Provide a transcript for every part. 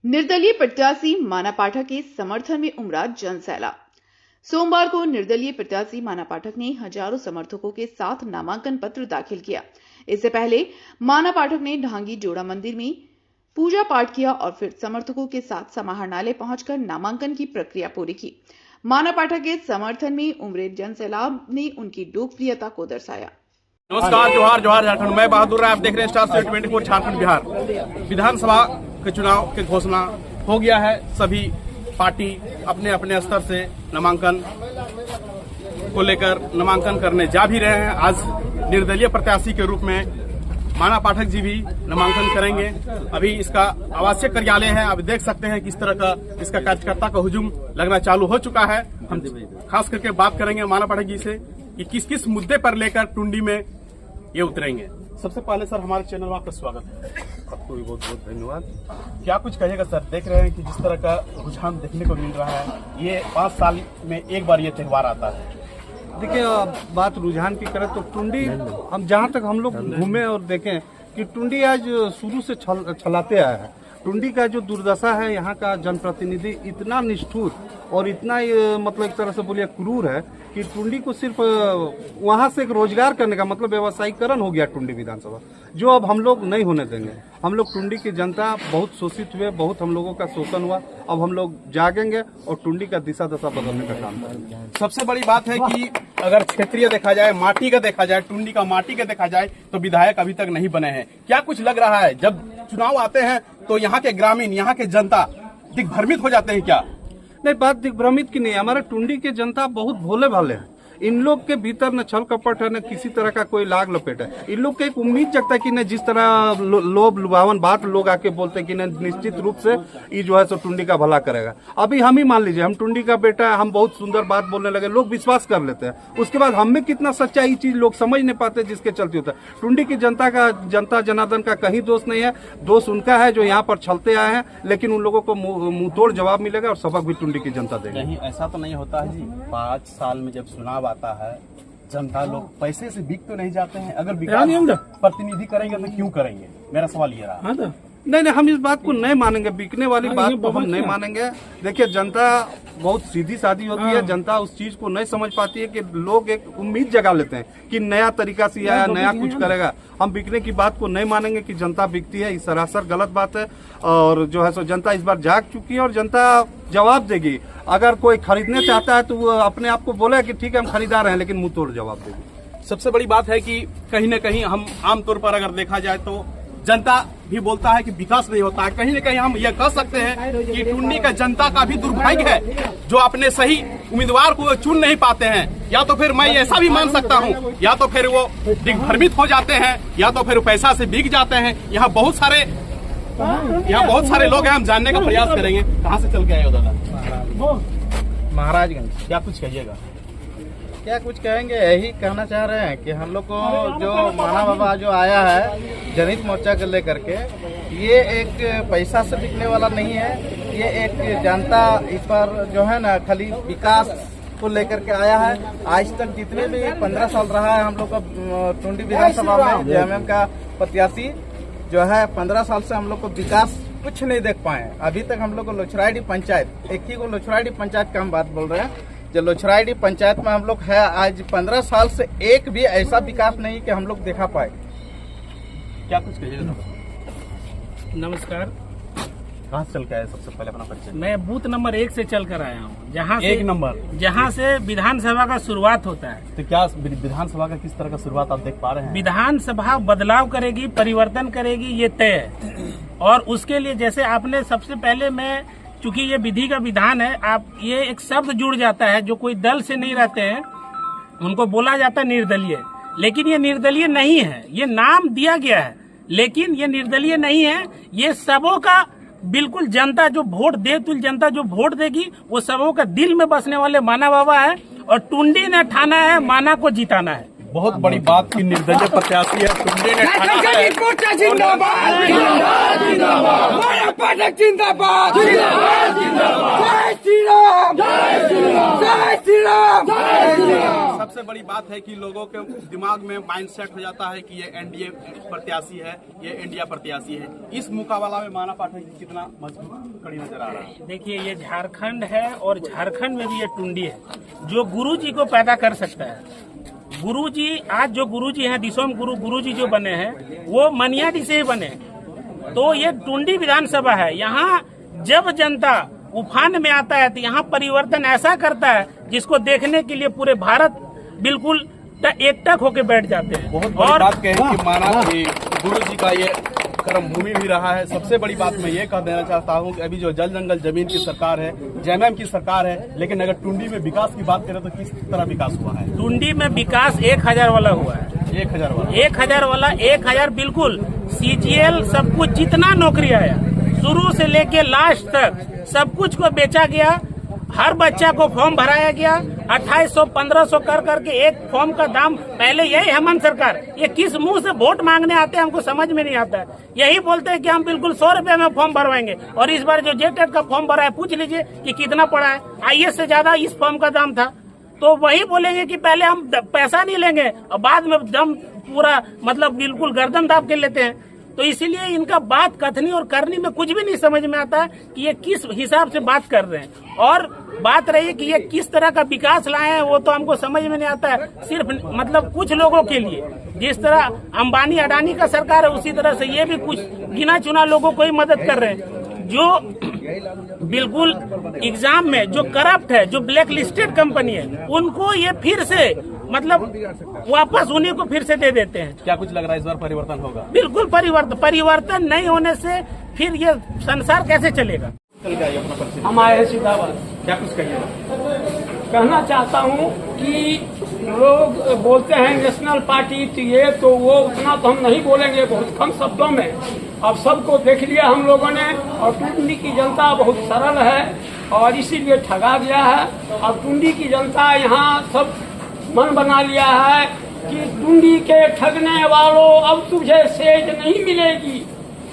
निर्दलीय प्रत्याशी माना पाठक के समर्थन में उमड़ा जनसैलाब। सोमवार को निर्दलीय प्रत्याशी माना पाठक ने हजारों समर्थकों के साथ नामांकन पत्र दाखिल किया। इससे पहले माना पाठक ने ढांगी जोड़ा मंदिर में पूजा पाठ किया और फिर समर्थकों के साथ समाहरणालय पहुंचकर नामांकन की प्रक्रिया पूरी की। माना पाठक के समर्थन में उमड़े जनसैलाब ने उनकी लोकप्रियता को दर्शाया। नमस्कार, जोहार जोहार झारखंड। मैं बहादुर राय, आप देख रहे हैं स्टार 24 झारखंड बिहार। विधानसभा के चुनाव की घोषणा हो गया है। सभी पार्टी अपने अपने स्तर से नामांकन को लेकर नामांकन करने जा भी रहे हैं। आज निर्दलीय प्रत्याशी के रूप में माना पाठक जी भी नामांकन करेंगे। अभी इसका आवासीय कार्यालय है, आप देख सकते हैं किस तरह का इसका कार्यकर्ता का हुजूम लगना चालू हो चुका है। हम खास करके बात करेंगे माना पाठक जी से कि किस किस मुद्दे पर लेकर टुंडी में ये उतरेंगे। सबसे पहले सर, हमारे चैनल में आपका स्वागत है। आपको भी बहुत बहुत धन्यवाद। क्या कुछ कहिएगा सर? देख रहे हैं कि जिस तरह का रुझान देखने को मिल रहा है, ये 5 साल में एक बार ये त्योहार आता है। देखिए, बात रुझान की करें तो टुंडी, हम जहाँ तक हम लोग घूमे और देखें कि टुंडी आज शुरू से छलाते आया है। टुंडी का जो दुर्दशा है, यहाँ का जनप्रतिनिधि इतना निष्ठुर और इतना मतलब एक तरह से बोलिए क्रूर है कि टुंडी को सिर्फ वहाँ से एक रोजगार करने का मतलब व्यवसायीकरण हो गया टुंडी विधानसभा, जो अब हम लोग नहीं होने देंगे। हम लोग टुंडी की जनता बहुत शोषित हुए, बहुत हम लोगों का शोषण हुआ। अब हम लोग जागेंगे और टुंडी का दिशा दशा बदलने का काम करेंगे। सबसे बड़ी बात है कि अगर क्षेत्रीय देखा जाए, माटी का देखा जाए, टुंडी का माटी का देखा जाए तो विधायक अभी तक नहीं बने हैं। क्या कुछ लग रहा है जब चुनाव आते हैं तो यहाँ के ग्रामीण, यहाँ के जनता दिग्भ्रमित हो जाते हैं क्या? नहीं, बात दिग्भ्रमित की नहीं। हमारे टुंडी के जनता बहुत भोले भाले हैं। इन लोग के भीतर न छल कपट है, न किसी तरह का कोई लाग लपेट है। इन लोग को एक उम्मीद जगता है कि न जिस तरह लोभ लुभावन बात लोग आके बोलते हैं कि न निश्चित रूप से ये जो है सो टुंडी का भला करेगा। अभी हम ही मान लीजिए, हम टुंडी का बेटा है, हम बहुत सुंदर बात बोलने लगे, लोग विश्वास कर लेते हैं। उसके बाद हम में कितना सच्चाई ये चीज लोग समझ नहीं पाते, जिसके चलते होता है। टुंडी की जनता जनार्दन का कहीं दोष नहीं है, दोष उनका है जो यहाँ पर छलते आए हैं। लेकिन उन लोगों को मुंह तोड़ जवाब मिलेगा और सबक भी टुंडी की जनता देगी। नहीं, ऐसा तो नहीं होता है जी। 5 साल में जब चुनाव आता है, जनता लोग पैसे से बिक तो नहीं जाते हैं। अगर विकास प्रतिनिधि करेंगे तो क्यों करेंगे? मेरा सवाल ये रहा। नहीं, हम इस बात को नहीं मानेंगे। बिकने वाली बात को हम नहीं मानेंगे। देखिए, जनता बहुत सीधी सादी होती है। जनता उस चीज को नहीं समझ पाती है कि लोग एक उम्मीद जगा लेते हैं कि नया तरीका से आया, नया कुछ करेगा। हम बिकने की बात को नहीं मानेंगे कि जनता बिकती है, ये सरासर गलत बात है। और जो है सो जनता इस बार जाग चुकी है और जनता जवाब देगी। अगर कोई खरीदने चाहता है तो वो अपने आप को बोले कि ठीक है हम खरीदार हैं, लेकिन मुंह तोड़ जवाब देगी। सबसे बड़ी बात है कि कहीं न कहीं हम आमतौर पर अगर देखा जाए तो जनता भी बोलता है कि विकास नहीं होता है। कहीं न कहीं हम यह कह सकते हैं कि टुंडी का जनता का भी दुर्भाग्य है जो अपने सही उम्मीदवार को चुन नहीं पाते हैं। या तो फिर मैं ऐसा भी मान सकता हूं, या तो फिर वो दिग्भ्रमित हो जाते हैं, या तो फिर पैसा से बिक जाते हैं। यहाँ बहुत सारे लोग हैं, हम जानने का प्रयास करेंगे। कहाँ से चल के आए हो दादा? महाराजगंज। क्या कुछ कहिएगा? क्या कुछ कहेंगे, यही कहना चाह रहे हैं कि हम लोग को जो माना बाबा जो आया है जनहित मोर्चा को लेकर के, ये एक पैसा से बिकने वाला नहीं है। ये एक जनता इस पर जो है ना खाली विकास को लेकर के आया है। आज तक जितने भी 15 साल रहा है हम लोग का टुंडी विधानसभा में जेएमएम का प्रत्याशी जो है, 15 साल से हम लोग को विकास कुछ नहीं देख पाए। अभी तक हम लोग को लोछराईडी पंचायत, एक ही को लोछराईडी पंचायत का हम बात बोल रहे हैं, जो लोछराईडी पंचायत में हम लोग है आज 15 साल से एक भी ऐसा विकास नहीं कि हम लोग देखा पाए। क्या कुछ कहिएगा? नमस्कार। कहाँ से चल के आए? सबसे पहले अपना परिचय। मैं बूथ नंबर 1 से चल कर आया हूँ, जहाँ से विधानसभा का शुरुआत होता है। तो क्या विधानसभा का किस तरह का शुरुआत आप देख पा रहे हैं? विधानसभा बदलाव करेगी, परिवर्तन करेगी, ये तय है। और उसके लिए जैसे आपने सबसे पहले, मैं चूंकि ये विधि का विधान है, आप ये एक शब्द जुड़ जाता है जो कोई दल से नहीं रहते हैं, उनको बोला जाता है निर्दलीय। लेकिन ये निर्दलीय नहीं है, ये नाम दिया गया है, लेकिन ये निर्दलीय नहीं है। ये सबों का बिल्कुल जनता जो वोट दे, जनता जो वोट देगी वो सबों का दिल में बसने वाले माना बाबा है। और टुंडी ने ठाना है माना को जिताना है। बहुत बड़ी बात की निर्दलीय प्रत्याशी है, टुंडी ने ठाना है। जिंदाबाद जिंदाबाद जिंदाबाद, माना पाठक जिंदाबाद जिंदाबाद जिंदाबाद, जय श्री राम जय श्री राम जय श्री राम जय श्री राम। सबसे बड़ी बात है कि लोगों के दिमाग में माइंड सेट हो जाता है कि ये एनडीए प्रत्याशी है, ये इंडिया प्रत्याशी है। इस मुकाबला में माना पाठक कितना मजबूत खड़ी नजर आ रहा है। देखिए, ये झारखंड है और झारखंड में भी ये टुंडी है जो गुरुजी को पैदा कर सकता है। गुरुजी, आज जो गुरुजी हैं, दिसोम गुरुजी जो बने हैं वो मनियाडी से ही बने। तो ये टुंडी विधानसभा है, यहाँ जब जनता उफान में आता है तो यहाँ परिवर्तन ऐसा करता है जिसको देखने के लिए पूरे भारत बिल्कुल एकटक होके बैठ जाते हैं। बहुत बड़ी बात कहें कि माना कि गुरुजी का ये कर्म भूमि भी रहा है। सबसे बड़ी बात मैं ये कह देना चाहता हूँ कि अभी जो जल जंगल जमीन की सरकार है, जेएमएम की सरकार है, लेकिन अगर टुंडी में विकास की बात करें तो किस तरह विकास हुआ है? टुंडी में विकास 1000 वाला हुआ है। 1000 वाला 1000 बिल्कुल। सीजीएल सब कुछ, जितना नौकरी आया शुरू से लेके लास्ट तक सब कुछ को बेचा गया। हर बच्चा को फॉर्म भराया गया। 2800 1500 कर करके एक फॉर्म का दाम। पहले यही हेमंत सरकार, ये किस मुंह से वोट मांगने आते हैं हमको समझ में नहीं आता है। यही बोलते हैं कि हम बिल्कुल 100 रुपए में फॉर्म भरवाएंगे, और इस बार जो जेटेट का फॉर्म भरा है पूछ लीजिए कि कितना पड़ा है। आईएएस से ज्यादा इस फॉर्म का दाम था। तो वही बोलेंगे कि पहले हम पैसा नहीं लेंगे और बाद में दम पूरा मतलब बिल्कुल गर्दन दाब के लेते हैं। तो इसीलिए इनका बात कथनी और करनी में कुछ भी नहीं समझ में आता है कि ये किस हिसाब से बात कर रहे हैं। और बात रही कि ये किस तरह का विकास लाए हैं वो तो हमको समझ में नहीं आता है। सिर्फ मतलब कुछ लोगों के लिए, जिस तरह अंबानी अडानी का सरकार है उसी तरह से ये भी कुछ गिना चुना लोगों को ही मदद कर रहे हैं। जो बिल्कुल एग्जाम में जो करप्ट है, जो ब्लैक लिस्टेड कंपनी है, उनको ये फिर से मतलब वापस उन्हीं को फिर से दे देते हैं। क्या कुछ लग रहा है इस बार परिवर्तन होगा? बिल्कुल परिवर्तन नहीं होने से फिर ये संसार कैसे चलेगा? हम आए हैं सीधाबाद। क्या कुछ कहिएगा? कहना चाहता हूँ कि लोग बोलते हैं नेशनल पार्टी तो ये तो वो, उतना तो हम नहीं बोलेंगे, बहुत कम शब्दों में। अब सबको देख लिया हम लोगों ने, और टुंडी की जनता बहुत सरल है और इसीलिए ठगा गया है। अब टुंडी की जनता यहाँ सब मन बना लिया है कि टुंडी के ठगने वालों अब तुझे सेज नहीं मिलेगी,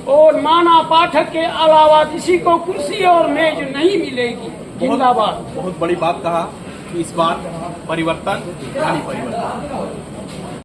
और माना पाठक के अलावा किसी को कुर्सी और मेज नहीं मिलेगी। जिंदाबाद। बहुत बड़ी बात कहा कि इस बार परिवर्तन यानी परिवर्तन।